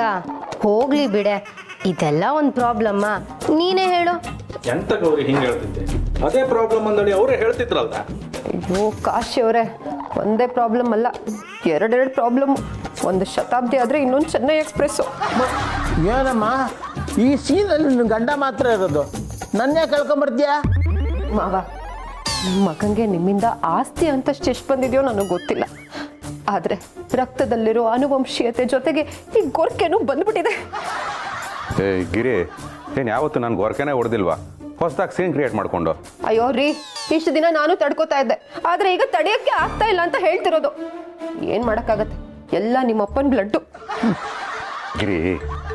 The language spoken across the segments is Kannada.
ಅಕ್ಕ ಹೋಗ್ಲಿ ಬಿಡೆ, ಇದೆಲ್ಲ ಒಂದು ಪ್ರಾಬ್ಲಮ್ಮ, ನೀನೇ ಹೇಳು. ಎಂತ ಗೌರಿ ಹಿಂಗೆ ಹೇಳ್ತಿದ್ದೆ? ಅದೇ ಪ್ರಾಬ್ಲಮ್ ಅಂದಳಿ ಅವರೇ ಹೇಳ್ತಿದ್ರಲ್ಲ. ಅಯ್ಯೋ ಕಾಶಿ ಅವರೇ, ಒಂದೇ ಪ್ರಾಬ್ಲಮ್ ಅಲ್ಲ, ಎರಡೆರಡು ಪ್ರಾಬ್ಲಮ್. ಒಂದು ಶತಾಬ್ದಿ ಆದರೆ ಇನ್ನೊಂದು ಚೆನ್ನೈ ಎಕ್ಸ್ಪ್ರೆಸ್ಸು. ಏನಮ್ಮ ಈ ಸೀನಲ್ಲಿ ನಿನ್ನ ಗಂಡ ಮಾತ್ರ ಇರೋದು, ನನ್ನ ಯಾಕೆ ಕಳ್ಕೊಂಬರ್ತೀಯಾ? ಮಾವ, ನಿಮ್ಮ ಮಗನಿಗೆ ನಿಮ್ಮಿಂದ ಆಸ್ತಿ ಅಂತಷ್ಟು ಎಷ್ಟು ಬಂದಿದೆಯೋ ನನಗೆ ಗೊತ್ತಿಲ್ಲ, ಆದರೆ ರಕ್ತದಲ್ಲಿರೋ ಆನುವಂಶೀಯತೆ ಜೊತೆಗೆ ಈ ಗೊರ್ಕೆನೂ ಬಂದ್ಬಿಟ್ಟಿದೆ. ಏ ಗಿರಿ, ಏನು ಯಾವತ್ತು ನಾನು ಗೊರಕೆನೇ ಹೊಡೆದಿಲ್ವಾ? ಹೊಸದಾಗಿ ಸೀನ್ ಕ್ರಿಯೇಟ್ ಮಾಡಿಕೊಂಡು. ಅಯ್ಯೋ ರೀ, ಇಷ್ಟು ದಿನ ನಾನು ತಡ್ಕೋತಾ ಇದ್ದೆ, ಆದರೆ ಈಗ ತಡೆಯೋಕ್ಕೆ ಆಗ್ತಾ ಇಲ್ಲ ಅಂತ ಹೇಳ್ತಿರೋದು. ಏನು ಮಾಡೋಕ್ಕಾಗತ್ತೆ, ಎಲ್ಲ ನಿಮ್ಮಪ್ಪನ ಬ್ಲಡ್ಡು. ಗಿರಿ,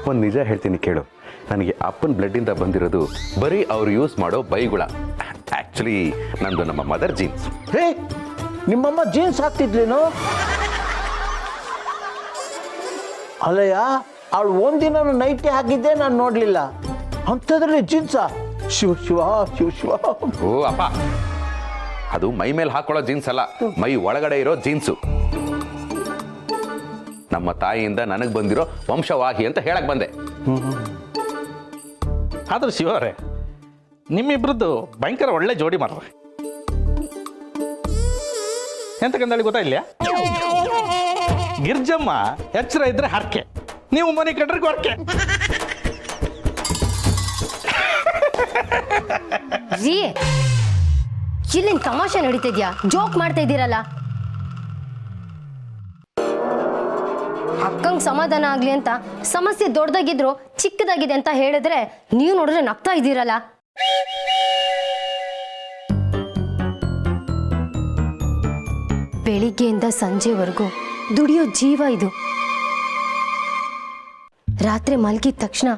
ಒಂದು ನಿಜ ಹೇಳ್ತೀನಿ ಕೇಳು. ನನಗೆ ಅಪ್ಪನ ಬ್ಲಡ್ಡಿಂದ ಬಂದಿರೋದು ಬರೀ ಅವ್ರು ಯೂಸ್ ಮಾಡೋ ಬೈಗುಳ. ಆ್ಯಕ್ಚುಲಿ ನಂದು ನಮ್ಮ ಮದರ್ ಜೀನ್ಸ್. ಹೇ, ನಿಮ್ಮಮ್ಮ ಜೀನ್ಸ್ ಹಾಕ್ತಿದ್ಲೇನು? ಅಲ್ಲಯ್ಯ, ಅವಳು ಒಂದಿನ ನೈಟಿ ಹಾಕಿದ್ದೆ ನಾನು ನೋಡಲಿಲ್ಲ, ಅಂಥದ್ರಲ್ಲಿ ಜೀನ್ಸಾ? ಶಿವ ಶಿವ ಶಿವ ಶಿವ. ಓ ಅಪ್ಪ, ಅದು ಮೈ ಮೇಲೆ ಹಾಕೊಳ್ಳೋ ಜೀನ್ಸ್ ಅಲ್ಲ, ಮೈ ಒಳಗಡೆ ಇರೋ ಜೀನ್ಸು. ನಮ್ಮ ತಾಯಿಯಿಂದ ನನಗೆ ಬಂದಿರೋ ವಂಶವಾಹಿ ಅಂತ ಹೇಳಕ್ ಬಂದೆ. ಆದ್ರೆ ಶಿವರೇ, ನಿಮ್ಮಿಬ್ರದ್ದು ಭಯಂಕರ ಒಳ್ಳೆ ಜೋಡಿ ಮಾರ್ರೆ. ಎಂತಕ್ಕಂತೇಳಿ ಗೊತ್ತಾ ಇಲ್ಲ? ಗಿರ್ಜಮ್ಮ ಎಚ್ಚರ ಇದ್ರೆ ಹರ್ಕೆ, ನೀವು ಮನೆ ಕಟ್ರೆ ಗೊರ್ಕೆ. ಜೀ, ಇಲ್ಲಿನ ತಮಾಷೆ ನಡೀತಿದ್ಯಾ? ಜೋಕ್ ಮಾಡ್ತಾ ಇದ್ದೀರಲ್ಲ. ಅಕ್ಕಂಗೆ ಸಮಾಧಾನ ಆಗ್ಲಿ ಅಂತ ಸಮಸ್ಯೆ ದೊಡ್ಡದಾಗಿದ್ರು ಚಿಕ್ಕದಾಗಿದೆ ಅಂತ ಹೇಳಿದ್ರೆ ನೀವು ನೋಡಿದ್ರೆ ನಗ್ತಾ ಇದ್ದೀರಲ್ಲ. ಬೆಳಿಗ್ಗೆಯಿಂದ ಸಂಜೆವರೆಗೂ ದುಡಿಯೋ ಜೀವ ಇದು. ರಾತ್ರಿ ಮಲಗಿದ ತಕ್ಷಣ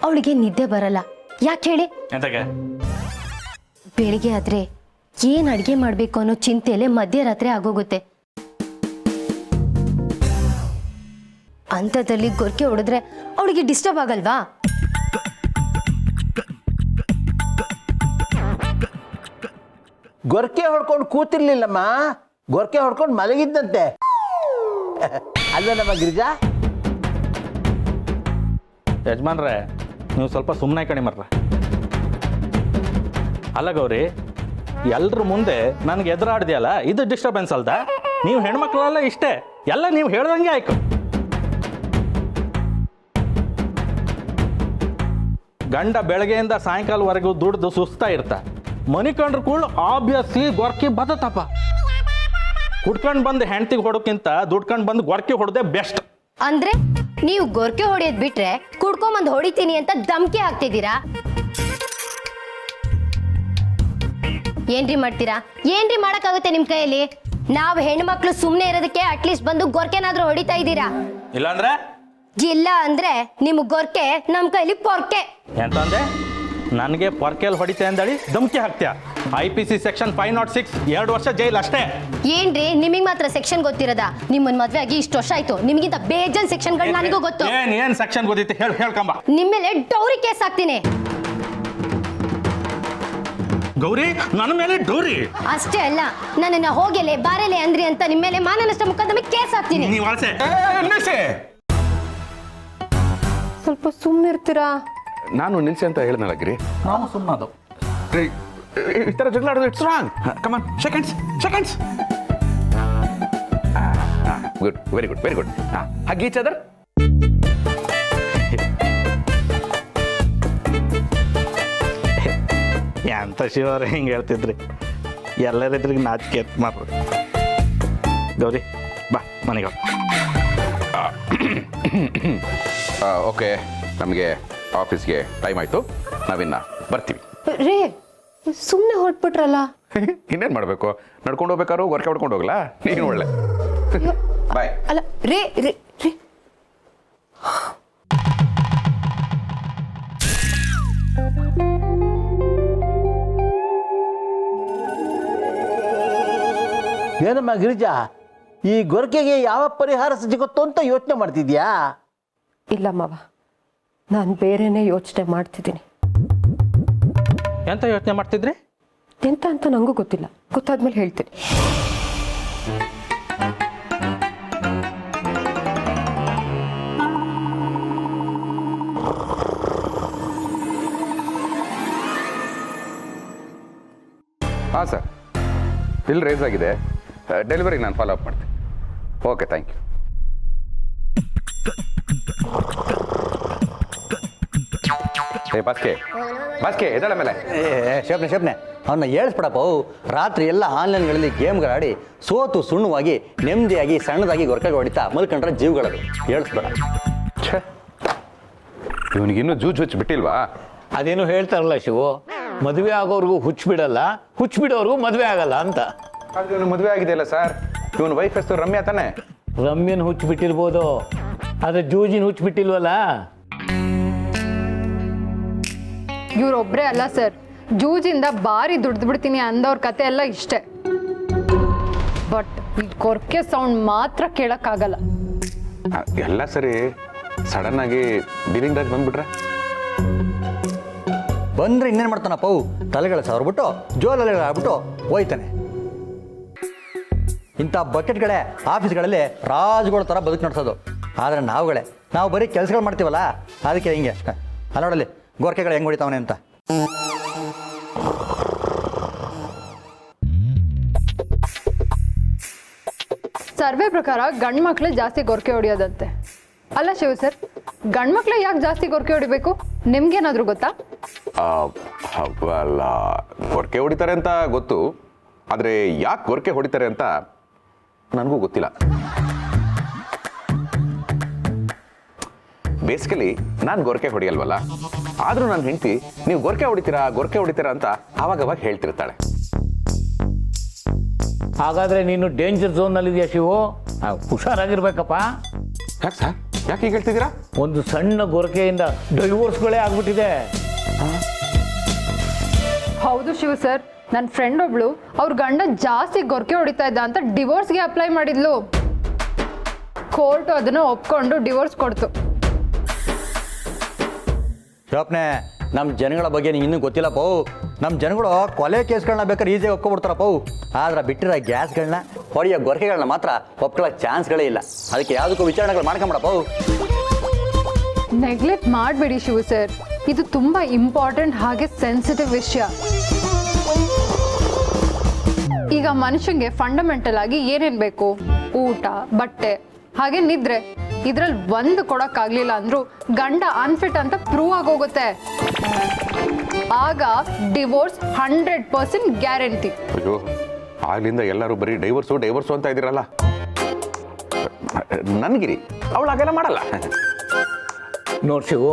ಅವಳಿಗೆ ನಿದ್ದೆ ಬರಲ್ಲ. ಯಾಕೆ ಹೇಳಿ? ಎಂತಕ್ಕೆ? ಬೆಳಿಗ್ಗೆ ಆದ್ರೆ ಏನ್ ಅಡ್ಗೆ ಮಾಡ್ಬೇಕು ಅನ್ನೋ ಚಿಂತೆಯಲ್ಲೇ ಮಧ್ಯರಾತ್ರಿ ಆಗೋಗುತ್ತೆ. ಅಂಥದ್ರಲ್ಲಿ ಗೊರ್ಕೆ ಹೊಡೆದ್ರೆ ಅವಳಿಗೆ ಡಿಸ್ಟರ್ಬ್ ಆಗಲ್ವಾ? ಗೊರ್ಕೆ ಹೊಡ್ಕೊಂಡು ಕೂತಿರ್ಲಿಲ್ಲಮ್ಮ, ಗೊರ್ಕೆ ಹೊಡ್ಕೊಂಡು ಮಲಗಿದ್ದಂತೆ. ಅಲ್ಲ ನಮ್ಮ ಗಿರಿಜಾ? ಯಜಮಾನ್ರೆ, ನೀವು ಸ್ವಲ್ಪ ಸುಮ್ಮನೆ ಕಣಿ ಮರ್ರ. ಅಲ್ಲ ಗೌರಿ, ಎಲ್ರ ಮುಂದೆ ನನಗೆ ಎದುರಾಡ್ದಿಯಲ್ಲ, ಇದು ಡಿಸ್ಟರ್ಬೆನ್ಸ್ ಅಲ್ದ? ನೀವು ಹೆಣ್ಮಕ್ಳೆಲ್ಲ ಇಷ್ಟೇ, ಎಲ್ಲ ನೀವು ಹೇಳ್ದಂಗೆ ಆಯ್ತು. ಗಂಡ ಬೆಳಗ್ಗೆಯಿಂದ ಸಾಯಂಕಾಲವರೆಗೂ ದುಡ್ದು ಸುಸ್ತಾ ಇರ್ತ, ಮನಿ ಕಂಡ್ರು ಕೂಡ ಆಬ್ವಿಯಸ್ಲಿ ಗೊರ್ಕಿ ಬದತಪ್ಪ. ಕುಡ್ಕೊಂಡು ಬಂದು ಹೆಂಡ್ತಿಗೆ ಹೊಡೋಕ್ಕಿಂತ ದುಡ್ಕೊಂಡು ಬಂದು ಗೊರ್ಕಿ ಹೊಡೆದೇ ಬೆಸ್ಟ್. ಅಂದ್ರೆ ನೀವು ಗೊರ್ಕೆ ಹೊಡೆಯೋದ್ ಬಿಟ್ರೆ ಕುಡ್ಕೊಂಬಂದ್ ಹೊಡಿತೀನಿ ಅಂತ ಧಮ್ಕಿ ಹಾಕ್ತಿದ್ದೀರಾ? ಏನ್ರಿ ಮಾಡ್ತೀರಾ? ಏನ್ರಿ ಮಾಡಕ್ಕಾಗುತ್ತೆ ನಿಮ್ ಕೈಯಲ್ಲಿ? ನಾವ್ ಹೆಣ್ಮಕ್ಳು ಸುಮ್ನೆ ಇರೋದಕ್ಕೆ ಅಟ್ಲೀಸ್ಟ್ ಬಂದು ಗೊರ್ಕೆನಾದ್ರೂ ಹೊಡಿತಾ ಇದ್ದೀರಾ. ಇಲ್ಲಾಂದ್ರೆ ಇಲ್ಲ ಅಂದ್ರೆ ನಿಮ್ ಗೊರ್ಕೆ ನಮ್ ಕೈಲಿ ಪೊರ್ಕೆ. ಎಂತಂದೆ? ನನಗೆ ಪೊರ್ಕೆಲ್ ಹೊಡಿತೆ ಅಂದಳಿ ಧಮ್ಕಿ ಹಾಕ್ತೀಯ? IPC ಸೆಕ್ಷನ್ 506, 2 ವರ್ಷ ಜೈಲ್ ಅಷ್ಟೇ. ಏನ್ರಿ ನಿಮಗ್ ಮಾತ್ರ ಸೆಕ್ಷನ್ ಗೊತ್ತಿರೋದ? ನಿಮ್ಮನ್ ಮದ್ವೆ ಆಗಿ ಇಷ್ಟು ವರ್ಷ ಆಯ್ತು, ನಿಮಗಿಂತ ಬೇಜಾನ್ ಸೆಕ್ಷನ್ಗಳು ನನಗೂ ಗೊತ್ತು. ಏನ್ ಸೆಕ್ಷನ್ ಗೊತ್ತೈತೆ ಹೇಳ್ಕೊಂಬ. ನಿಮ್ಮೇಲೆ ಡೌರಿ ಕೇಸ್ ಹಾಕ್ತೀನಿ. ಗೌರಿ, ನನ್ನ ಮೇಲೆ ಡೌರಿ? ಅಷ್ಟೇ ಅಲ್ಲ, ನನ್ನನ್ನ ಹೋಗೆಲೆ ಬಾರೆಲೆ ಅಂದ್ರಿ ಅಂತ ನಿಮ್ಮ ಮೇಲೆ ಮಾನನಷ್ಟ ಮೊಕದ್ದಮೆ ಕೇಸ್ ಹಾಕ್ತೀನಿ. ನೀವು ಅಳಸೆ ಸ್ವಲ್ಪ ಸುಮ್ಮನಿರ್ತೀರಾ? ನಾನು ನಿಲ್ಸಿ ಅಂತ ಹೇಳಿದ್ನಲ್ಲ ಗಿರಿ. ನಾವು ಸುಮ್ಮದು. ಈ ಥರ ಜಗಳ ಆಡೋದು it's wrong. Come on, seconds. Good, very good, very good. Hug each other. ಎಂತ ಶಿವರ ಹಿಂಗೆ ಹೇಳ್ತಿದ್ರಿ? ಎಲ್ಲರಿದ್ರಿಗೆ ನಾಚಿಕೆ ಎತ್ ಮಾಡ್ರಿ. ಗೌರಿ ಬಾ ಮನೆಗೆ. ಓಕೆ, ನಮಗೆ ಆಫೀಸ್ಗೆ ಟೈಮ್ ಆಯಿತು, ನಾವಿನ್ನ ಬರ್ತೀವಿ. ರೇ, ಸುಮ್ಮನೆ ಹೊರಟ್ಬಿಟ್ರಲ್ಲ. ಇನ್ನೇನು ಮಾಡಬೇಕು? ನಡ್ಕೊಂಡು ಹೋಗ್ಬೇಕಾದ್ರು ವರ್ಕ್ ಹೊಡ್ಕೊಂಡು ಹೋಗಲ್ಲ? ನೀನು ಒಳ್ಳೆ ಬಾಯ್. ಅಲ್ಲ ರೇ ರೇ ರೇ, ಏನಮ್ಮ ಗಿರಿಜಾ, ಈ ಗೊರಕೆಗೆ ಯಾವ ಪರಿಹಾರ ಸಿಗುತ್ತೋ ಅಂತ ಯೋಚನೆ ಮಾಡ್ತಿದ್ಯಾ? ಇಲ್ಲ ಮಾವ, ನಾನು ಬೇರೆನೇ ಯೋಚನೆ ಮಾಡ್ತಿದ್ದೀನಿ. ಎಂತ ಯೋಚನೆ ಮಾಡ್ತಿದ್ರಿ? ಎಂತ ಅಂತ ನನಗೂ ಗೊತ್ತಿಲ್ಲ, ಗೊತ್ತಾದ್ಮೇಲೆ ಹೇಳ್ತೀನಿ. ಬಿಲ್ ರೇಸ್ ಆಗಿದೆ, ಡೆಲಿವರಿಗೆ ನಾನು ಫಾಲೋ ಅಪ್ ಮಾಡ್ತೀನಿ. Okay, thank you. ಬಾಸ್ಕೆ ಎದಳ ಮೇಲೆ ಶಬ್ನೆ ಅವನ್ನ ಹೇಳಿಸ್ಬಿಡಪ್ಪ. ರಾತ್ರಿ ಎಲ್ಲ ಆನ್ಲೈನ್ಗಳಲ್ಲಿ ಗೇಮ್ಗಳಾಡಿ ಸೋತು ಸುಣ್ಣವಾಗಿ ನೆಮ್ಮದಿಯಾಗಿ ಸಣ್ಣದಾಗಿ ಗೊರಕೆ ಹೊಡಿತಾ ಮಲ್ಕೊಂಡ್ರೆ ಜೀವಗಳದು. ಹೇಳಿಸ್ಬೇಡ. ಇವನಿಗಿನ್ನೂ ಜೂಜ್ ಬಿಟ್ಟಿಲ್ವಾ? ಅದೇನು ಹೇಳ್ತಾರಲ್ಲ ಶಿವು, ಮದುವೆ ಆಗೋರ್ಗೂ ಹುಚ್ಚು ಬಿಡಲ್ಲ, ಹುಚ್ಚು ಬಿಡೋರ್ಗೂ ಮದುವೆ ಆಗಲ್ಲ ಅಂತ. ಆದ್ರೆ ಇವನು ಮದುವೆ ಆಗಿದೆಯಲ್ಲ ಸರ್, ಇವನು ವೈಫ್ ಹೆಸರು ರಮ್ಯಾ ತಾನೆ? ರಮ್ಯನ್ ಹುಚ್ಚು ಬಿಟ್ಟಿರ್ಬೋದು, ಆದ್ರೆ ಜೂಜಿನ ಹುಚ್ಚು ಬಿಟ್ಟಿಲ್ವಲ್ಲ. ಇವ್ರೊಬ್ರೇ ಅಲ್ಲ ಸರ್, ಜೂಜಿಂದ ಭಾರಿ ದುಡ್ದು ಬಿಡ್ತೀನಿ ಅಂದವ್ರ ಕತೆ ಎಲ್ಲ ಇಷ್ಟೇ. ಬಟ್ ಈ ಕೊರ್ಕೆ ಸೌಂಡ್ ಮಾತ್ರ ಕೇಳಕ್ಕಾಗಲ್ಲ. ಎಲ್ಲ ಸರಿ, ಸಡನ್ ಆಗಿ ಬಿಲಿಂಗ್ ರಾಜ್ ಬಂದ್ಬಿಟ್ರೆ ಬಂದ್ರೆ ಇನ್ನೇನು ಮಾಡ್ತಾನಪ್ಪ? ತಲೆಗಳ ಸವರ್ಬಿಟ್ಟು ಜೋಲಲ್ಲಿ ಆಗ್ಬಿಟ್ಟು ಹೋಯ್ತಾನೆ. ಇಂಥ ಬಕೆಟ್ಗಳೇ ಆಫೀಸ್ಗಳಲ್ಲಿ ರಾಜುಗಳ ಥರ ಬದುಕು ನಡೆಸೋದು. ಆದರೆ ನಾವು ಬರೀ ಕೆಲಸಗಳು ಮಾಡ್ತೀವಲ್ಲ, ಅದಕ್ಕೆ ಹಿಂಗೆ ಅಲ್ಲ. ನೋಡಲ್ಲಿ ಗೋರ್ಕೆಗಳು ಹೆಂಗೆ ಹೊಡಿತಾವನೆ ಅಂತ. ಸರ್ವೆ ಪ್ರಕಾರ ಗಂಡು ಮಕ್ಳು ಜಾಸ್ತಿ ಗೊರಕೆ ಹೊಡಿಯೋದಂತೆ. ಅಲ್ಲ ಶಿವ ಸರ್, ಗಂಡು ಮಕ್ಳು ಯಾಕೆ ಜಾಸ್ತಿ ಗೊರಕೆ ಹೊಡಿಬೇಕು? ನಿಮ್ಗೇನಾದ್ರೂ ಗೊತ್ತಾ? ಅಲ್ಲ, ಗೊರಕೆ ಹೊಡಿತಾರೆ ಅಂತ ಗೊತ್ತು, ಆದರೆ ಯಾಕೆ ಗೊರಕೆ ಹೊಡಿತಾರೆ ಅಂತ ನನಗೂ ಗೊತ್ತಿಲ್ಲ. ಬೇಸಿಕಲಿ ನಾನು ಗೊರಕೆ ಹೊಡಿಯಲ್ವಲ್ಲ, ಆದರೂ ನನ್ನ ಹೆಂಡತಿ ನೀವು ಗೊರಕೆ ಹೊಡಿತೀರಾ ಅಂತ ಆವಾಗವಾಗ ಹೇಳ್ತಿರ್ತಾಳೆ. ಹಾಗಾದ್ರೆ ನೀನು ಡೇಂಜರ್ ಝೋನ್ನಲ್ಲಿದೆಯಾ ಶಿವು? ಹುಷಾರಾಗಿರ್ಬೇಕಪ್ಪ. ಯಾಕೆ ಸರ್, ಯಾಕೆ ಈಗ ಹೇಳ್ತಿದ್ದೀರಾ? ಒಂದು ಸಣ್ಣ ಗೊರಕೆಯಿಂದ ಡೈವೋರ್ಸ್ಗಳೇ ಆಗ್ಬಿಟ್ಟಿದೆ. ಹೌದು ಶಿವ ಸರ್, ನನ್ನ ಫ್ರೆಂಡ್ ಒಬ್ಳು ಅವ್ರ ಗಂಡ ಜಾಸ್ತಿ ಗೊರಕೆ ಹೊಡಿತಾ ಇದ್ದ ಅಂತ ಡಿವೋರ್ಸ್ಗೆ ಅಪ್ಲೈ ಮಾಡಿದ್ಲು. ಕೋರ್ಟ್ ಅದನ್ನ ಒಪ್ಕೊಂಡು ಡಿವೋರ್ಸ್ ಕೊಡ್ತು. ಶಿವಪ್ನೆ, ನಮ್ಮ ಜನಗಳ ಬಗ್ಗೆ ನಿಂಗೆ ಇನ್ನೂ ಗೊತ್ತಿಲ್ಲಪ್ಪ. ನಮ್ಮ ಜನಗಳು ಕೊಲೆ ಕೇಸ್ಗಳನ್ನ ಬೇಕಾದ್ರೆ ಈಸಿಯಾಗಿ ಒಪ್ಕೊಬಿಡ್ತಾರಪ್ಪ. ಆದ್ರೆ ಬಿಟ್ಟಿರೋ ಗ್ಯಾಸ್ಗಳನ್ನ ಹೊಡೆಯೋ ಗೊರಕೆಗಳನ್ನ ಮಾತ್ರ ಒಪ್ಕೊಳ್ಳೋ ಚಾನ್ಸ್ಗಳೇ ಇಲ್ಲ. ಅದಕ್ಕೆ ಯಾವುದಕ್ಕೂ ವಿಚಾರಣೆಗಳು ಮಾಡ್ಕೊಂಬಿಡಪ್ಪ. ನೆಗ್ಲೆಕ್ಟ್ ಮಾಡಬೇಡಿ ಶಿವ ಸರ್, ಇದು ತುಂಬಾ ಇಂಪಾರ್ಟೆಂಟ್ ಹಾಗೆ ಸೆನ್ಸಿಟಿವ್ ವಿಷಯ. ಈಗ ಮನುಷ್ಯಂಗೆ ಫಂಡಮೆಂಟಲ್ ಆಗಿ ಏನೇನ್ ಬೇಕು? ಊಟ, ಬಟ್ಟೆ, ಹಾಗೆ ನಿದ್ರೆ. ಇದ್ರಲ್ಲಿ ಒಂದು ಕೊಡಕ್ಕಾಗ್ಲಿಲ್ಲ ಅಂದ್ರೂ ಗಂಡ ಅನ್ಫಿಟ್ ಅಂತ ಪ್ರೂವ್ ಆಗೋಗುತ್ತೆ. ಆಗ ಡಿವೋರ್ಸ್ 100% ಗ್ಯಾರಂಟಿ. ಅಯ್ಯೋ, ಆಗ್ಲಿಂದ ಎಲ್ಲರೂ ಬರೀ ಡೈವರ್ಸು ಅಂತ ಇದ್ದೀರಲ್ಲ. ನನ್ಗಿರಿ, ಅವಳು ಹಾಗೆಲ್ಲ ಮಾಡಲ್ಲ. ನೋಡ್ ಶಿವು,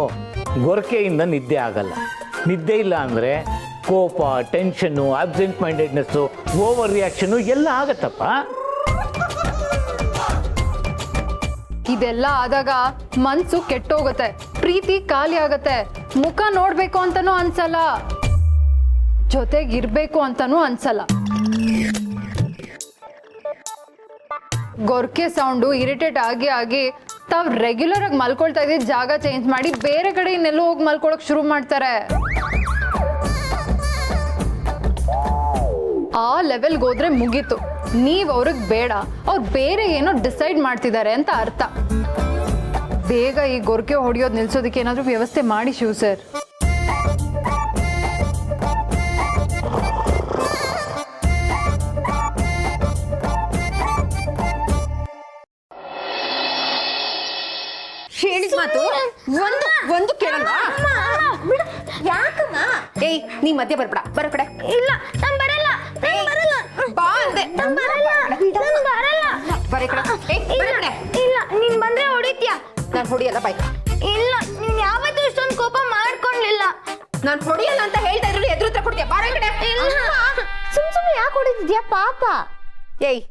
ಗೊರಕೆಯಿಂದ ನಿದ್ದೆ ಆಗಲ್ಲ. ನಿದ್ದೆ ಇಲ್ಲ ಅಂದರೆ ಕೋಪ, ಟೆನ್ಷನ್ನು, ಆಬ್ಸೆಂಟ್ ಮೈಂಡೆಡ್ನೆಸ್ಸು, ಓವರ್ ರಿಯಾಕ್ಷನ್ನು ಎಲ್ಲ ಆಗತ್ತಪ್ಪ. ಇದೆಲ್ಲ ಆದಾಗ ಮನ್ಸು ಕೆಟ್ಟೋಗುತ್ತೆ, ಪ್ರೀತಿ ಖಾಲಿ ಆಗತ್ತೆ, ಮುಖ ನೋಡ್ಬೇಕು ಅಂತಾನೂ ಅನ್ಸಲ್ಲ, ಜೊತೆಗಿರ್ಬೇಕು ಅಂತಾನೂ ಅನ್ಸಲ್ಲ. ಗೊರಕೆ ಸೌಂಡು ಇರಿಟೇಟ್ ಆಗಿ ತಾವ್ ರೆಗ್ಯುಲರ್ ಆಗಿ ಮಲ್ಕೊಳ್ತಾ ಇದ್ದ ಜಾಗ ಚೇಂಜ್ ಮಾಡಿ ಬೇರೆ ಕಡೆ ಇನ್ನೆಲ್ಲೋ ಹೋಗಿ ಮಲ್ಕೊಳಕ್ ಶುರು ಮಾಡ್ತಾರೆ. ಆ ಲೆವೆಲ್ಗೆ ಹೋದ್ರೆ ಮುಗೀತು. ನೀವ್ ಅವ್ರಿಗೆ ಬೇಡ, ಅವ್ರು ಬೇರೆ ಏನೋ ಡಿಸೈಡ್ ಮಾಡ್ತಿದ್ದಾರೆ ಅಂತ ಅರ್ಥ. ಬೇಗ ಈ ಗೊರಕೆ ಹೊಡೆಯೋದು ನಿಲ್ಸೋದಕ್ಕೆ ಏನಾದ್ರೂ ವ್ಯವಸ್ಥೆ ಮಾಡಿ ಶಿವ್ ಸರ್. ಹೇಳಿದ ಮಾತು ಒಂದು ಕೇಳಲ್ವಾ? ಯಾಕಮ್ಮ? ಏಯ್, ನೀ ಮಧ್ಯೆ ಬರ್ಬೇಡ, ಬರೋ ಕಡೆ. ಇಲ್ಲ, ನಾನ್ ಬರಲ್ಲ. ಬಾ ಅಂದೆ. ನಾನ್ ಬರಲ್ಲ. ಬರೀ ಕಡೆ. ಏಯ್, ಬರೋ ಕಡೆ. ಇಲ್ಲ, ನೀನ್ ಬಂದ್ರೆ ಹೊಡಿತ್ಯಾ? ನಾನು ಹೊಡಿಯಲ್ಲ, ಬಾಯ್. ಇಲ್ಲ, ನೀನ್ ಯಾವತ್ತೂ ಇಷ್ಟೊಂದು ಕೋಪ ಮಾಡ್ಕೊಂಡಿಲ್ಲ. ನಾನು ಹೊಡಿಯಲ್ಲ ಅಂತ ಹೇಳ್ತಾ ಇದ್ರು ಎದುರು ಹತ್ರ ಕೊಡ್ತೀಯ. ಬಾರೋ ಕಡೆ. ಸುಮ್ನೆ ಯಾಕೆ ಹೊಡಿತಿದ್ಯಾ ಪಾಪ? ಏಯ್,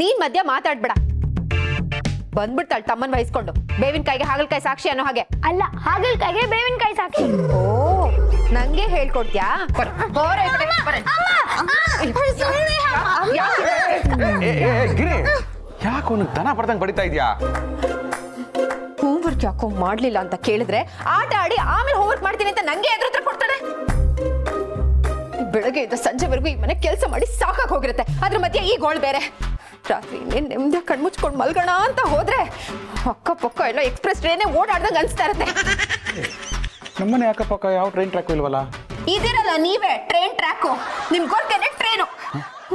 ನೀನ್ ಮಧ್ಯ ಮಾತಾಡ್ಬೇಡ. ಬಂದ್ಬಿಡ್ತಾಳೆ ತಮ್ಮನ್ ವಹಿಸ್ಕೊಂಡು, ಬೇವಿನಕಾಯಿಗೆ ಹಾಗಲಕಾಯಿ ಸಾಕ್ಷಿ ಅನ್ನೋ ಹಾಗೆ. ಅಲ್ಲ, ಹಾಗಲಕಾಯಿಗೆ ಬೇವಿನಕಾಯಿ ಸಾಕ್ಷಿ. ಓ, ನಂಗೆ ಹೇಳ್ಕೊಡ್ತ್ಯಾ? ಗಿರಿ, ಯಾಕೆ ಅವನಿಗೆ ದನ ಬರ್ದಂಗೆ ಬಡಿತಾ ಇದೆಯಾ? ಹೋಮ್ವರ್ಕ್ ಯಾಕೋ ಮಾಡ್ಲಿಲ್ಲ ಅಂತ ಕೇಳಿದ್ರೆ ಆಟ ಆಡಿ ಆಮೇಲೆ ಹೋಮ್ವರ್ಕ್ ಮಾಡ್ತೀನಿ ಅಂತ ನಂಗೆ ಎದುರು ಹತ್ರ ಕೊಡ್ತಾನೆ. ಬೆಳಗ್ಗೆಯಿಂದ ಸಂಜೆವರೆಗೂ ಈ ಮನೆ ಕೆಲಸ ಮಾಡಿ ಸಾಕಾಗಿ ಹೋಗಿರುತ್ತೆ. ಅದ್ರ ಮಧ್ಯೆ ಈ ಗೋಳ್ ಬೇರೆ. ರಾತ್ರಿ ಇನ್ನೇನು ನೆಮ್ಮದಿಯಾಗಿ ಕಣ್ಮುಚ್ಕೊಂಡು ಮಲ್ಗೋಣ ಅಂತ ಹೋದ್ರೆ ಅಕ್ಕಪಕ್ಕ ಎಲ್ಲ ಎಕ್ಸ್ಪ್ರೆಸ್ ಟ್ರೈನೇ ಓಡಾಡ್ದಂಗೆ ಅನ್ಸ್ತಾ ಇರುತ್ತೆ. ನಮ್ಮನೆ ಅಕ್ಕಪಕ್ಕ ಯಾವ ಟ್ರೈನ್ ಟ್ರ್ಯಾಕ್ ಇಲ್ವಲ್ಲ? ಇದಿರಲ್ಲ ನೀವೇ ಟ್ರೈನ್ ಟ್ರ್ಯಾಕು, ನಿಮ್ ಗೊರ್ಕೆನೆ ಟ್ರೈನು.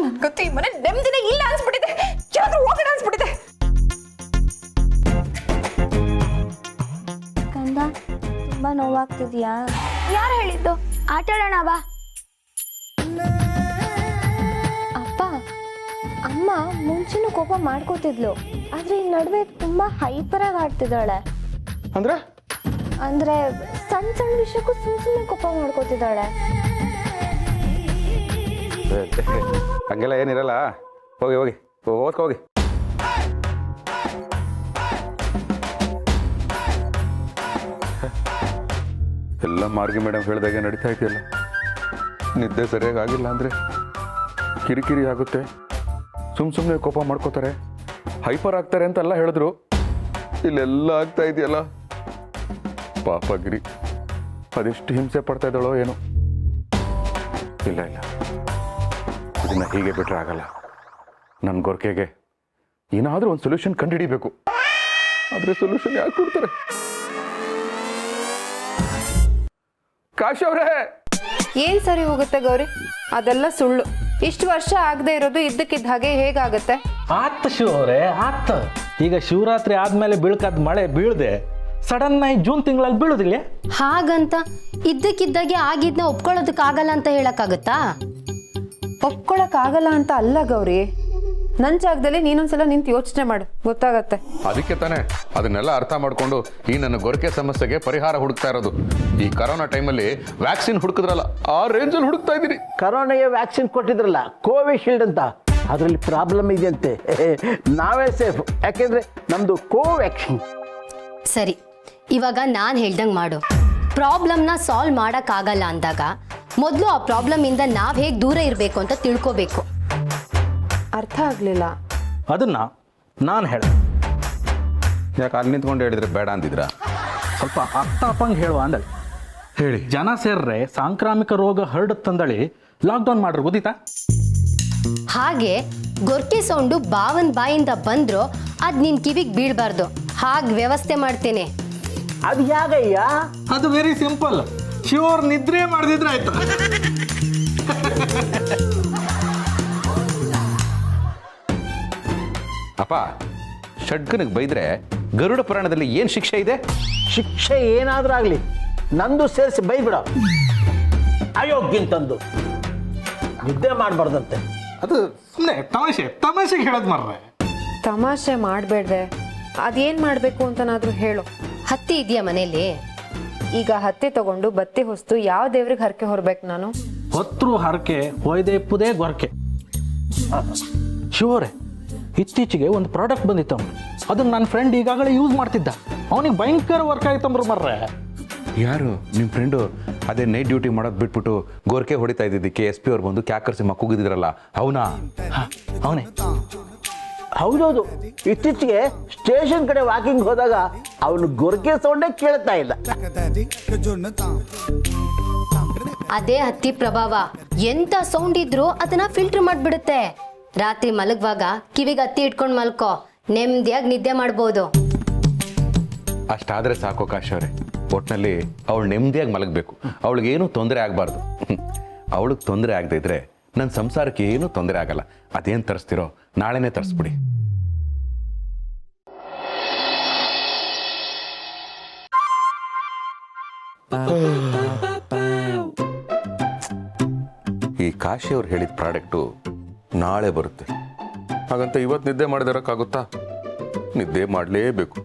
ನನ್ಗಂತೂ ಈ ಮನೆ ನೆಮ್ಮದಿನೇ ಇಲ್ಲ ಅನ್ಸ್ಬಿಟ್ಟಿದೆ. ಯಾವ್ದು ಹೋಗೋಣ ಅನ್ಸ್ಬಿಟ್ಟಿದೆ. ಕಂದ ತುಂಬಾ ನೋವಾಗ್ತಿದ್ಯಾ? ಯಾರು ಹೇಳಿದ್ದು? ಆಟ ಆಡೋಣ ಬಾ. ಅಪ್ಪ ಅಮ್ಮ ಮುಂಚೆನೂ ಕೋಪ ಮಾಡ್ಕೋತಿದ್ಲು, ಆದ್ರೆ ಈ ನಡುವೆ ತುಂಬಾ ಹೈಪರ್ ಆಗಿ ಆಡ್ತಿದ್ದಾಳೆ. ಅಂದ್ರೆ ಸಣ್ಣ ಸಣ್ಣ ವಿಷಯಕ್ಕೂ ಸುಮ್ಮನೆ ಕೋಪ ಮಾಡ್ಕೋತಿದ್ದಾಳೆ. ಹಂಗೆಲ್ಲ ಏನಿರಲ್ಲ, ಹೋಗಿ ಹೋಗಿ ಓದ್ಕೊ ಹೋಗಿ. ಎಲ್ಲ ಮಾರ್ಗಿ ಮೇಡಮ್ ಹೇಳಿದಾಗೆ ನಡೀತಾ ಇದೆಯಲ್ಲ. ನಿದ್ದೆ ಸರಿಯಾಗಿ ಆಗಿಲ್ಲ ಅಂದರೆ ಕಿರಿಕಿರಿ ಆಗುತ್ತೆ, ಸುಮ್ಮನೆ ಕೋಪ ಮಾಡ್ಕೋತಾರೆ, ಹೈಪರ್ ಆಗ್ತಾರೆ ಅಂತೆಲ್ಲ ಹೇಳಿದ್ರು. ಇಲ್ಲೆಲ್ಲ ಆಗ್ತಾ ಇದೆಯಲ್ಲ. ಪಾಪ ಗಿರಿ ಅದೆಷ್ಟು ಹಿಂಸೆ ಪಡ್ತಾ ಇದ್ದಾಳೋ ಏನೋ. ಇಲ್ಲ ಇಲ್ಲ, ಇದನ್ನ ಹೀಗೆ ಬಿಟ್ರೆ ಆಗಲ್ಲ. ನನ್ನ ಗೊರ್ಕೆಗೆ ಏನಾದರೂ ಒಂದು ಸೊಲ್ಯೂಷನ್ ಕಂಡುಹಿಡಿಬೇಕು. ಆದರೆ ಸೊಲ್ಯೂಷನ್ ಯಾಕೆ ಕೊಡ್ತಾರೆ? ಕಾಶಿ ಅವರೇ, ಏನ್ ಸರಿ ಹೋಗುತ್ತೆ ಗೌರಿ? ಅದೆಲ್ಲ ಸುಳ್ಳು. ಇಷ್ಟು ವರ್ಷ ಆಗದೆ ಇರೋದು ಇದ್ದಕ್ಕಿದ್ದ ಹಾಗೆ ಹೇಗಾಗತ್ತೆ? ಆತ ಶಿವ ಅವರೇ, ಆತ. ಈಗ ಶಿವರಾತ್ರಿ ಆದ್ಮೇಲೆ ಬೀಳ್ಕಾದ ಮಳೆ ಬೀಳದೆ ಸಡನ್ ಆಗಿ ಜೂನ್ ತಿಂಗಳಲ್ಲಿ ಬೀಳುದಿಲ್ಲ. ಹಾಗಂತ ಇದ್ದಕ್ಕಿದ್ದಾಗೆ ಆಗಿದ್ನ ಒಪ್ಕೊಳ್ಳೋದಕ್ಕಾಗಲ್ಲ ಅಂತ ಹೇಳಕ್ಕಾಗತ್ತಾ? ಒಪ್ಕೊಳಕ್ಕಾಗಲ್ಲ ಅಂತ ಅಲ್ಲ ಗೌರಿ, ನನ್ನ ಜಾಗದಲ್ಲಿ ನೀನೊಂದ್ಸಲ ನಿಂತು ಯೋಚನೆ ಮಾಡು, ಗೊತ್ತಾಗತ್ತೆ. ಅದಕ್ಕೆ ತಾನೇ ಅದನ್ನೆಲ್ಲ ಅರ್ಥ ಮಾಡಿಕೊಂಡು ಈ ನನ್ನ ಗೊರಕೆ ಸಮಸ್ಯೆಗೆ ಪರಿಹಾರ ಹುಡುಕ್ತಾ ಇರೋದು. ಈ ಕರೋನಾ ಟೈಮಲ್ಲಿ ವ್ಯಾಕ್ಸಿನ್ ಹುಡುಕಿದ್ರಲ್ಲ, ಆ ರೇಂಜಲ್ಲಿ ಹುಡುಕ್ತಾ ಇದ್ದೀನಿ. ಕರೋನಾಗೆ ವ್ಯಾಕ್ಸಿನ್ ಕೊಟ್ಟಿದ್ರಲ್ಲ, ಕೋವಿಶೀಲ್ಡ್ ಅಂತ, ಅದರಲ್ಲಿ ಪ್ರಾಬ್ಲಮ್ ಇದೆಯಂತೆ. ನಾವೇ ಸೇಫ್, ಯಾಕೆಂದ್ರೆ ನಮ್ದು ಕೋವ್ಯಾಕ್ಸಿನ್. ಸರಿ, ಇವಾಗ ನಾನು ಹೇಳ್ದಂಗೆ ಮಾಡು. ಪ್ರಾಬ್ಲಮ್ನ ಸಾಲ್ವ್ ಮಾಡೋಕ್ಕಾಗಲ್ಲ ಅಂದಾಗ ಮೊದಲು ಆ ಪ್ರಾಬ್ಲಮಿಂದ ನಾವು ಹೇಗೆ ದೂರ ಇರಬೇಕು ಅಂತ ತಿಳ್ಕೋಬೇಕು. ಅರ್ಥ ಆಗ್ಲಿಲ್ಲ. ಅದನ್ನ ನಾನು ಹೇಳ. ಯಾಕೆ ಅಲ್ಲಿ ನಿಂತ್ಕೊಂಡು ಹೇಳಿದ್ರೆ ಬೇಡ ಅಂತಿದ್ರ? ಸ್ವಲ್ಪ ಅರ್ಥ ಅಪ್ಪಂಗೆ ಹೇಳುವ ಅಂದಳಿ. ಹೇಳಿ. ಜನ ಸೇರ್ರೆ ಸಾಂಕ್ರಾಮಿಕ ರೋಗ ಹರಡುತ್ತಂದಳಿ ಲಾಕ್ಡೌನ್ ಮಾಡ್ರು, ಗೊತ್ತಿತ್ತಾ? ಹಾಗೆ ಗೊರ್ಕೆ ಸೌಂಡು ಬಾವನ್ ಬಾಯಿಂದ ಬಂದ್ರು ಅದು ನಿನ್ ಕಿವಿಗೆ ಬೀಳ್ಬಾರ್ದು, ಹಾಗೆ ವ್ಯವಸ್ಥೆ ಮಾಡ್ತೇನೆ. ಅದು ಹೇಗಯ್ಯ? ಅದು ವೆರಿ ಸಿಂಪಲ್. ಶಿವರ್ ನಿದ್ರೆ ಮಾಡ್ದಿದ್ರೆ ಆಯ್ತು. ಅಪ್ಪ, ಷಡ್ಗನಿಗೆ ಬೈದ್ರೆ ಗರುಡ ಪುರಾಣದಲ್ಲಿ ಏನು ಶಿಕ್ಷೆ ಇದೆ? ಶಿಕ್ಷೆ ಏನಾದ್ರೂ ಆಗ್ಲಿ, ನಂದು ಸೇರಿಸಿ ಬೈಬಿಡ. ಅಯೋಗ್ಯಂತಂದು ನಿದ್ದೆ ಮಾಡಬಾರ್ದಂತೆ. ಅದು ಸುಮ್ಮನೆ ತಮಾಷೆಗೆ ಹೇಳೋದು ಮಾರ್ರೆ. ತಮಾಷೆ ಮಾಡಬೇಡ್ವೆ. ಅದೇನ್ ಮಾಡ್ಬೇಕು ಅಂತನಾದ್ರೂ ಹೇಳು. ಹತ್ತಿ ಇದೆಯಾ ಮನೇಲಿ? ಈಗ ಹತ್ತಿ ತಗೊಂಡು ಬತ್ತಿ ಹೊಸ್ತು ಯಾವ ದೇವ್ರಿಗೆ ಹರಕೆ ಹೊರಬೇಕು ನಾನು? ಹೊತ್ರು ಹರಕೆ, ಹೊಯ್ದೆ ಪುದೇ ಗೊರಕೆ. ಶಿವರೇ, ಇತ್ತೀಚೆಗೆ ಒಂದು ಪ್ರಾಡಕ್ಟ್ ಬಂದಿತ್ತು, ಅದನ್ನ ನನ್ನ ಫ್ರೆಂಡ್ ಈಗಾಗಲೇ ಯೂಸ್ ಮಾಡ್ತಿದ್ದ. ಅವನಿಗೆ ಭಯಂಕರ ವರ್ಕ್ ಆಯ್ತಂಬ್ರು ಮರ್ರೆ. ಯಾರು ನಿಮ್ಮ ಫ್ರೆಂಡು? ಅದೇ ನೈಟ್ ಡ್ಯೂಟಿ ಮಾಡೋದು ಬಿಟ್ಬಿಟ್ಟು ಗೋರ್ಕೆ ಹೊಡಿತಾ ಇದ್ದಿದ್ದಕ್ಕೆ SP ಅವ್ರು ಬಂದು ಕ್ಯಾಕರ್ಸಿ ಮಕ್ಕೂಗಿದ್ರಲ್ಲ, ಅವನಾ? ಅವನೇ. ಹೌದೌದು, ಇತ್ತೀಚೆಗೆ ಸ್ಟೇಷನ್ ಕಡೆ ವಾಕಿಂಗ್ ಹೋದಾಗ ಅವನು ಗೊರಕೆ ಸೌಂಡೇ ಕೇಳ್ತಾ ಇಲ್ಲ. ಅದೇ ಹತ್ತಿ ಪ್ರಭಾವ. ಎಂತ ಸೌಂಡ್ ಇದ್ರೂ ಅದನ್ನ ಫಿಲ್ಟರ್ ಮಾಡ್ಬಿಡುತ್ತೆ. ರಾತ್ರಿ ಮಲಗುವಾಗ ಕಿವಿಗೆ ಹತ್ತಿ ಇಟ್ಕೊಂಡು ಮಲ್ಕೋ, ನೆಮ್ಮದಿಯಾಗಿ ನಿದ್ದೆ ಮಾಡ್ಬೋದು. ಅಷ್ಟಾದರೆ ಸಾಕು ಕಾಶ್ ಅವರೇ. ಒಟ್ಟಿನಲ್ಲಿ ಅವಳು ನೆಮ್ಮದಿಯಾಗಿ ಮಲಗಬೇಕು, ಅವಳಿಗೇನು ತೊಂದರೆ ಆಗಬಾರ್ದು. ಅವಳಿಗೆ ತೊಂದರೆ ಆಗದೆ ಇದ್ರೆ ನನ್ನ ಸಂಸಾರಕ್ಕೆ ಏನೂ ತೊಂದರೆ ಆಗಲ್ಲ. ಅದೇನು ತರಿಸ್ತಿರೋ ನಾಳೆನೇ ತರಿಸ್ಬಿಡಿ. ಈ ಕಾಶಿ ಅವ್ರು ಹೇಳಿದ ಪ್ರಾಡಕ್ಟು ನಾಳೆ ಬರುತ್ತೆ, ಹಾಗಂತ ಇವತ್ತು ನಿದ್ದೆ ಮಾಡಿದರಕ್ಕಾಗುತ್ತಾ? ನಿದ್ದೆ ಮಾಡಲೇಬೇಕು,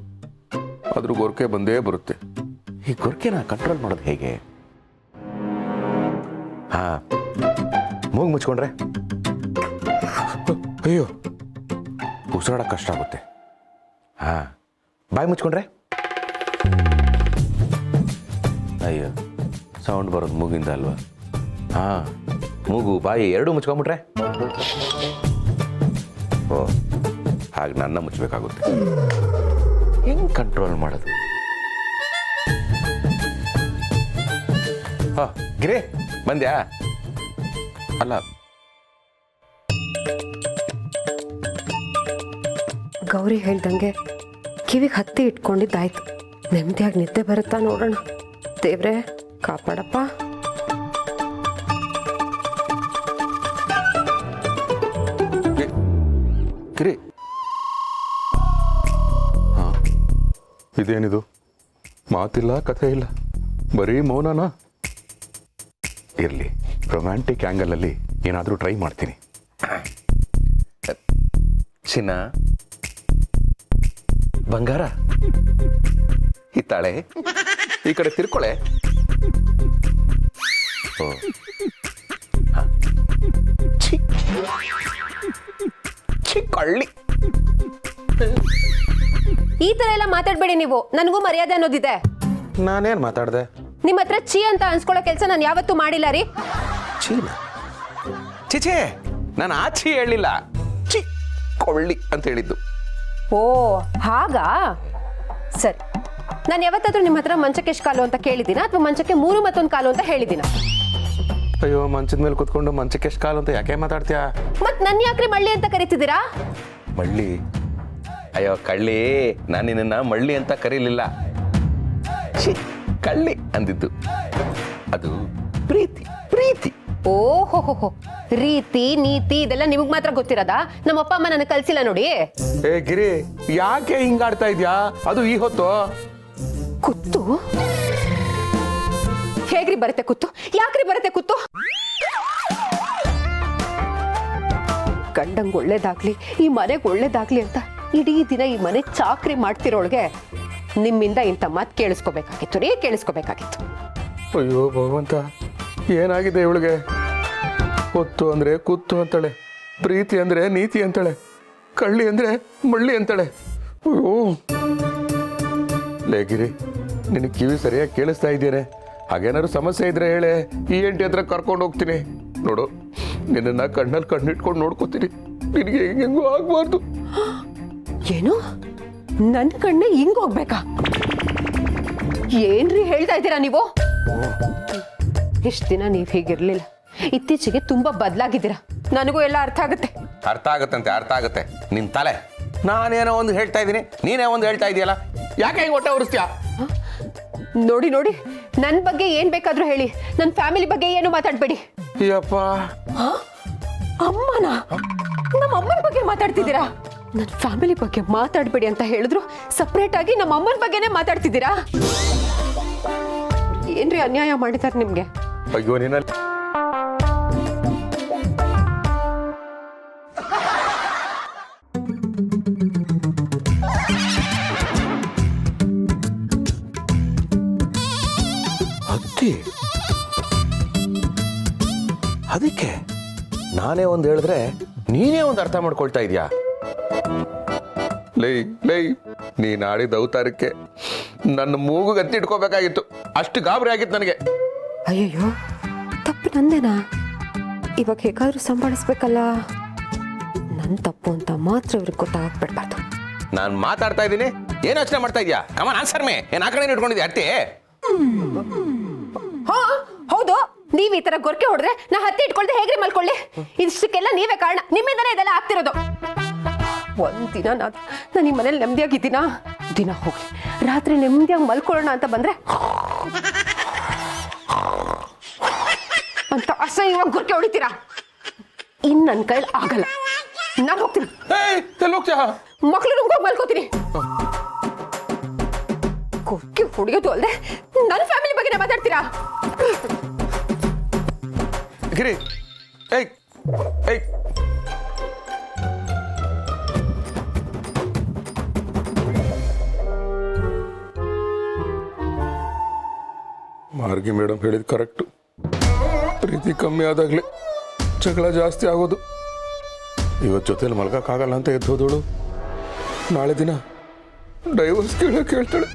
ಆದ್ರೂ ಗೊರಕೆ ಬಂದೇ ಬರುತ್ತೆ. ಈ ಗೊರಕೆನ ಕಂಟ್ರೋಲ್ ಮಾಡೋದು ಹೇಗೆ? ಹಾ, ಮೂಗು ಮುಚ್ಕೊಂಡ್ರೆ ಅಯ್ಯೋ ಉಸಿರಾಡಕ್ಕೆ ಕಷ್ಟ ಆಗುತ್ತೆ. ಹಾ, ಬಾಯಿ ಮುಚ್ಕೊಂಡ್ರೆ ಅಯ್ಯೋ ಸೌಂಡ್ ಬರೋದು ಮೂಗಿಂದ ಅಲ್ವಾ? ಹಾ, ಮೂಗು ಬಾಯಿ ಎರಡೂ ಮುಚ್ಕೊಂಡ್ಬಿಟ್ರೆ ಓ, ಹಾಗೆ ನನ್ನ ಮುಚ್ಚಬೇಕಾಗುತ್ತೆ. ಹೆಂಗೆ ಕಂಟ್ರೋಲ್ ಮಾಡೋದು? ಹಾ, ಗಿರಿ ಬಂದ್ಯಾ? ಅಲ್ಲ, ಗೌರಿ ಹೇಳ್ದಂಗೆ ಕಿವಿಗೆ ಹತ್ತಿ ಇಟ್ಕೊಂಡಿದ್ದಾಯ್ತು. ನೆಮ್ಮದಿಯಾಗಿ ನಿದ್ದೆ ಬರುತ್ತಾ ನೋಡೋಣ. ದೇವ್ರೆ ಕಾಪಾಡಪ್ಪ. ಗಿರಿ ಹಾಂ, ಇದೇನಿದು? ಮಾತಿಲ್ಲ, ಕಥೆ ಇಲ್ಲ, ಬರೀ ಮೌನನಾ? ಇರಲಿ, ರೊಮ್ಯಾಂಟಿಕ್ ಆ್ಯಂಗಲಲ್ಲಿ ಏನಾದರೂ ಟ್ರೈ ಮಾಡ್ತೀನಿ. ಚಿನ್ನ, ಬಂಗಾರ, ಹಿತ್ತಾಳೆ, ಈ ಕಡೆ ತಿರ್ಕೊಳೆ. ಓ, ಹ. ಛೀ, ಛೀ, ಕಳ್ಳಿ. ಈ ತರ ಎಲ್ಲ ಮಾತಾಡ್ಬೇಡಿ ನೀವು, ನನಗೂ ಮರ್ಯಾದೆ ಅನ್ನೋದಿದೆ. ನಾನೇನು ಮಾತಾಡ್ದೆ? ನಿಮ್ಮ ಹತ್ರ ಚೀ ಅಂತ ಅನ್ಸ್ಕೊಳ್ಳೋ ಕೆಲಸ ನಾನು ಯಾವತ್ತೂ ಮಾಡಿಲ್ಲ ರೀ. ಚೀನ ಚಿಚೆ, ನಾನು ಆಚಿ ಹೇಳಿಲ್ಲ, ಚಿ ಕೊಳ್ಳಿ ಅಂತ ಹೇಳಿದ್ದು. ಓ ಹಾಗಾ? ಸರಿ, ನಾನು ಯಾವತ್ತಾದ್ರೂ ನಿಮ್ಮ ಹತ್ರ ಮಂಚಕ್ಕೆ ಎಷ್ಟು ಕಾಲು ಅಂತ ಕೇಳಿದ್ದೀನ ಅಥವಾ ಮಂಚಕ್ಕೆ 3 ಮತ್ತೊಂದು ಕಾಲು ಅಂತ ಹೇಳಿದ್ದೀನ? ಅಯ್ಯೋ, ಮಂಚದ ಮೇಲೆ ಕುತ್ಕೊಂಡು ಮಂಚಕ್ಕೆ ಎಷ್ಟು ಕಾಲು ಅಂತ ಯಾಕೆ ಮಾತಾಡ್ತೀಯಾ? ಮತ್ ನನ್ನ ಯಾಕ್ರಿ ಮಳ್ಳಿ ಅಂತ ಕರಿತಿದ್ದೀರಾ? ಮಳ್ಳಿ? ಅಯ್ಯೋ ಕಳ್ಳಿ, ನಾನು ನಿನ್ನ ಮಳ್ಳಿ ಅಂತ ಕರೀಲಿಲ್ಲ, ಛೀ ಕಳ್ಳಿ ಅಂದಿದ್ದು. ಅದು ಪ್ರೀತಿ, ಪ್ರೀತಿ. ಓಹೋ, ರೀತಿ ನೀತಿ ಇದೆಲ್ಲ ನಿಮಗ್ ಮಾತ್ರ ಗೊತ್ತಿರೋದಾ? ನಮ್ಮ ಅಪ್ಪ ಅಮ್ಮ ನನಗೆ ಕಲ್ಸಿಲ್ಲ ನೋಡಿ. ಏ ಗಿರಿ, ಯಾಕೆ ಹಿಂಗಾಡ್ತಾ ಇದ್ಯಾ? ಅದು ಈ ಹೊತ್ತು ಕುತ್ತು ಹೇಗ್ರಿ ಬರುತ್ತೆ ಕುತ್ತು? ಯಾಕ್ರಿ ಬರುತ್ತೆ ಕುತ್ತು? ಗಂಡಂಗ್ ಒಳ್ಳೇದಾಗ್ಲಿ, ಈ ಮನೆಗೆ ಒಳ್ಳೇದಾಗ್ಲಿ ಅಂತ ಇಡೀ ದಿನ ಈ ಮನೆ ಚಾಕ್ರಿ ಮಾಡ್ತಿರೋಳ್ಗೆ ನಿಮ್ಮಿಂದ ಇಂಥ ಮಾತು ಕೇಳಿಸ್ಕೋಬೇಕಾಗಿತ್ತು ರೀ, ಕೇಳಿಸ್ಕೋಬೇಕಾಗಿತ್ತು. ಅಯ್ಯೋ ಭಗವಂತ, ಏನಾಗಿದೆ ಇವಳಿಗೆ? ಹೊತ್ತು ಅಂದ್ರೆ ಕುತ್ತು ಅಂತಾಳೆ, ಪ್ರೀತಿ ಅಂದ್ರೆ ನೀತಿ ಅಂತಾಳೆ, ಕಳ್ಳಿ ಅಂದ್ರೆ ಮಳ್ಳಿ ಅಂತಾಳೆ. ಅಯ್ಯೋ ಲೇಗಿರಿ, ನಿನ್ನ ಕಿವಿ ಸರಿಯಾಗಿ ಕೇಳಿಸ್ತಾ ಇದ್ದೇನೆ. ಹಾಗೇನಾದ್ರು ಸಮಸ್ಯೆ ಇದ್ರೆ ಹೇಳೆ, ENT ಹತ್ರ ಕರ್ಕೊಂಡು ಹೋಗ್ತೀನಿ. ನೋಡು, ನಿನ್ನ ಕಣ್ಣಲ್ಲಿ ಕಣ್ಣಿಟ್ಕೊಂಡು ನೋಡ್ಕೋತೀನಿ. ನಿನಗೆ ಹೆಂಗೆಂಗೂ ಆಗ್ಬಾರ್ದು. ಏನು ನನ್ನ ಕಣ್ಣೆ ಹಿಂಗ್ ಹೋಗ್ಬೇಕಾ? ಏನ್ರಿ ಹೇಳ್ತಾ ಇದ್ದೀರಾ ನೀವು? ಇಷ್ಟ ದಿನ ನೀವ್ ಹೀಗಿರ್ಲಿಲ್ಲ, ಇತ್ತೀಚೆಗೆ ತುಂಬಾ ಬದಲಾಗಿದ್ದೀರಾ. ನನಗೂ ಎಲ್ಲ ಅರ್ಥ ಆಗುತ್ತೆ. ಅರ್ಥ ಆಗುತ್ತಂತೆ, ಅರ್ಥ ಆಗುತ್ತೆ. ನಿನ್ ತಲೆ, ನಾನೇನೋ ಒಂದು ಹೇಳ್ತಾ ಇದ್ದೀನಿ, ನೀನೇ ಒಂದು ಹೇಳ್ತಾ ಇದೆಯಲ್ಲ, ಯಾಕೆ ಹಿಂಗೆ ಹೊಟ್ಟೆ ಉರಿಸ್ತೀಯಾ? ನೋಡಿ ನೋಡಿ, ನನ್ನ ಬಗ್ಗೆ ಏನ್ ಬೇಕಾದ್ರೂ ಹೇಳಿ, ನನ್ನ ಫ್ಯಾಮಿಲಿ ಬಗ್ಗೆ ಏನು ಮಾತಾಡ್ಬೇಡಿ. ಅಯ್ಯಪ್ಪ, ಅಮ್ಮನ ನಮ್ಮ ಅಮ್ಮನ ಬಗ್ಗೆ ಮಾತಾಡ್ತಿದ್ದೀರಾ? ನನ್ನ ಫ್ಯಾಮಿಲಿ ಬಗ್ಗೆ ಮಾತಾಡ್ಬೇಡಿ ಅಂತ ಹೇಳಿದ್ರು ಸಪ್ರೇಟ್ ಆಗಿ ನಮ್ಮ ಅಮ್ಮನ ಬಗ್ಗೆನೇ ಮಾತಾಡ್ತಿದ್ದೀರಾ? ಏನ್ರಿ ಅನ್ಯಾಯ ಮಾಡಿದ್ದಾರೆ ನಿಮ್ಗೆ? ಅಯ್ಯೋ ನೀನ ಅತ್ತಿ, ಅದಕ್ಕೆ ನಾನೇ ಒಂದು ಹೇಳಿದ್ರೆ ನೀನೇ ಒಂದು ಅರ್ಥ ಮಾಡ್ಕೊಳ್ತಾ ಇದೀಯಾ? ಲೈ ಲೈ, ನೀನ್ ಆಡಿದ ಅವತಾರಕ್ಕೆ ನನ್ನ ಮೂಗು ಗತ್ತಿ ಇಟ್ಕೋಬೇಕಾಗಿತ್ತು, ಅಷ್ಟು ಗಾಬರಿ ಆಗಿತ್ತು ನನಗೆ. ಅಯ್ಯಯ್ಯೋ, ತಪ್ಪು ನಂದೇನಾ? ಇವಾಗ ಹೇಗಾದ್ರೂ ಸಂಭಾಳಿಸ್ಬೇಕಲ್ಲ. ನನ್ನ ತಪ್ಪು ಅಂತ ಮಾತ್ರ ಇವ್ರಿಗೆ ಗೊತ್ತಾಗ್ಬಿಡ್ಬಾರ್ದು. ನಾನು ಮಾತಾಡ್ತಾ ಇದ್ದೀನಿ, ಏನ್ ಯೋಚನೆ ಮಾಡ್ತಾ ಇದೀಯಾ? Come on answer me. ಏನ್ ಆ ಕಡೆ ಇಟ್ಕೊಂಡಿದ್ಯಾ ಅತ್ತಿ? ಹಾ ಹೌದು, ನೀವ್ ಈ ತರ ಗೊರಕೆ ಹೊಡೆದ್ರೆ ನಾ ಹತ್ತಿ ಇಟ್ಕೊಳ್ದೆ ಹೇಗ್ರಿ ಮಲ್ಕೊಳ್ಳಿ? ಇಷ್ಟಕ್ಕೆಲ್ಲ ನೀವೇ ಕಾರಣ, ನಿಮ್ಮಿಂದನೇ ಇದೆಲ್ಲ ಆಗ್ತಿರೋದು. ಒಂದಿನ ನಾನು ಈ ಮನೇಲಿ ನೆಮ್ಮದಿಯಾಗಿದ್ದೀನಾ? ದಿನ ಹೋಗ್ಲಿ, ರಾತ್ರಿ ನೆಮ್ಮದಿಯಾಗಿ ಮಲ್ಕೊಳ್ಳೋಣ ಅಂತ ಬಂದ್ರೆ ಅಂತ ಅಸಹ್ಯವಾಗಿ ಗೊರಕೆ ಹೊಡಿತೀರಾ. ಇನ್ ನನ್ನ ಕೈಲಿ ಆಗಲ್ಲ, ನಾನು ಹೋಗ್ತೀನಿ. ಮಕ್ಳು ನುಂಗೋಗಿ ಮಲ್ಕೋತೀನಿ. ಗೊರಕೆ ಹೊಡಿಯೋದು ಅಲ್ಲದೆ ನನ್ನ ಫ್ಯಾಮಿಲಿ ಬಗ್ಗೆ ಮಾತಾಡ್ತೀರಾ? ಗಿರಿ, ಏಯ್ ಏಯ್, ಮಾರ್ಗಿ ಮೇಡಮ್ ಹೇಳಿದ್ ಕರೆಕ್ಟು. ಪ್ರೀತಿ ಕಮ್ಮಿ ಆದಾಗಲೇ ಜಗಳ ಜಾಸ್ತಿ ಆಗೋದು. ಇವತ್ತು ಜೊತೆಲಿ ಮಲ್ಗೋಕ್ಕಾಗಲ್ಲ ಅಂತ ಎದ್ದು ಹೋದೋಳು, ನಾಳೆ ದಿನ ಡೈವರ್ಸ್ ಕೇಳ್ತಾಳೆ.